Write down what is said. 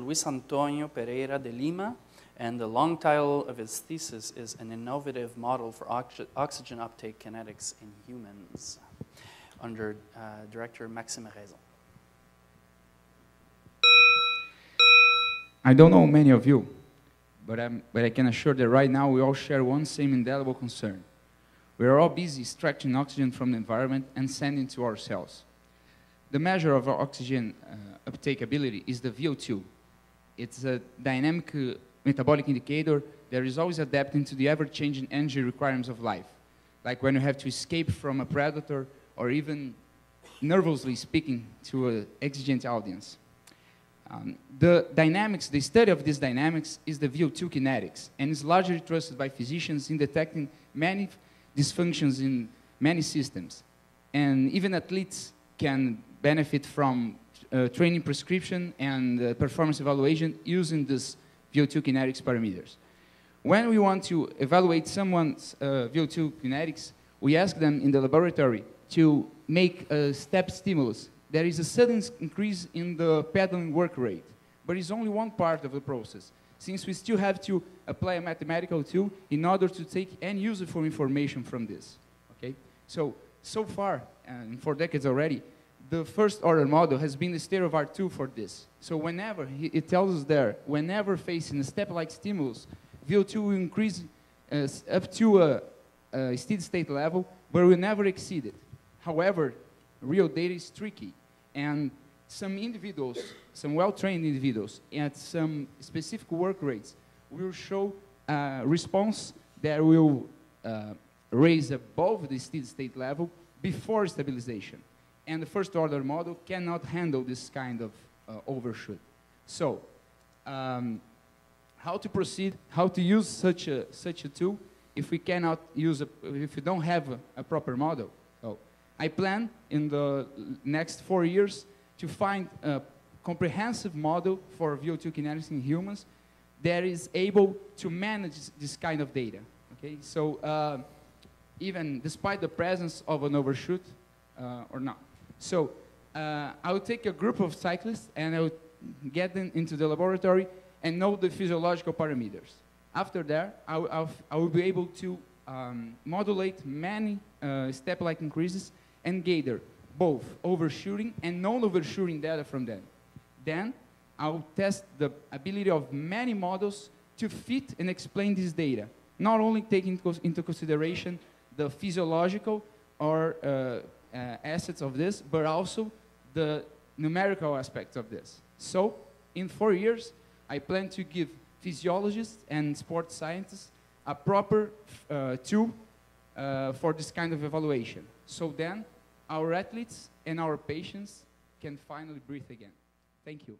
Luis Antonio Pereirade Lima, and the long title of his thesis is An Innovative Model for Oxygen Uptake Kinetics in Humans, under Director Maxime Raison. I don't know many of you, but I can assure that right now we all share one same indelible concern. We are all busy extracting oxygen from the environment and sending it to our cells. The measure of our oxygen uptake ability is the VO2. It's a dynamic metabolic indicator that is always adapting to the ever-changing energy requirements of life, like when you have to escape from a predator or even nervously speaking to an exigent audience. The study of these dynamics is the VO2 kinetics, and is largely trusted by physicians in detecting many dysfunctions in many systems. And even athletes can benefit from training prescription and performance evaluation using this VO2 kinetics parameters. When we want to evaluate someone's VO2 kinetics, we ask them in the laboratory to make a step stimulus. There is a sudden increase in the pedaling work rate, but it's only one part of the process, since we still have to apply a mathematical tool in order to take any useful information from this. Okay? So far, and for decades already, the first order model has been the state-of-art tool for this. So whenever, it tells us there, whenever facing a step-like stimulus, VO2 will increase up to a steady state level, but will never exceed it. However, real data is tricky, and some individuals, some well-trained individuals at some specific work rates will show a response that will raise above the steady state level before stabilization. And the first order model cannot handle this kind of overshoot. So, how to proceed, how to use such a tool if we cannot use, if we don't have a proper model? So, I plan in the next 4 years to find a comprehensive model for VO2 kinetics in humans that is able to manage this kind of data. Okay, so even despite the presence of an overshoot or not. So I will take a group of cyclists and I will get them into the laboratory and know the physiological parameters. After that, I will be able to modulate many step-like increases and gather both overshooting and non-overshooting data from them. Then I will test the ability of many models to fit and explain this data, not only taking into consideration the physiological or assets of this, but also the numerical aspects of this. So, in 4 years, I plan to give physiologists and sports scientists a proper tool for this kind of evaluation. So then, our athletes and our patients can finally breathe again. Thank you.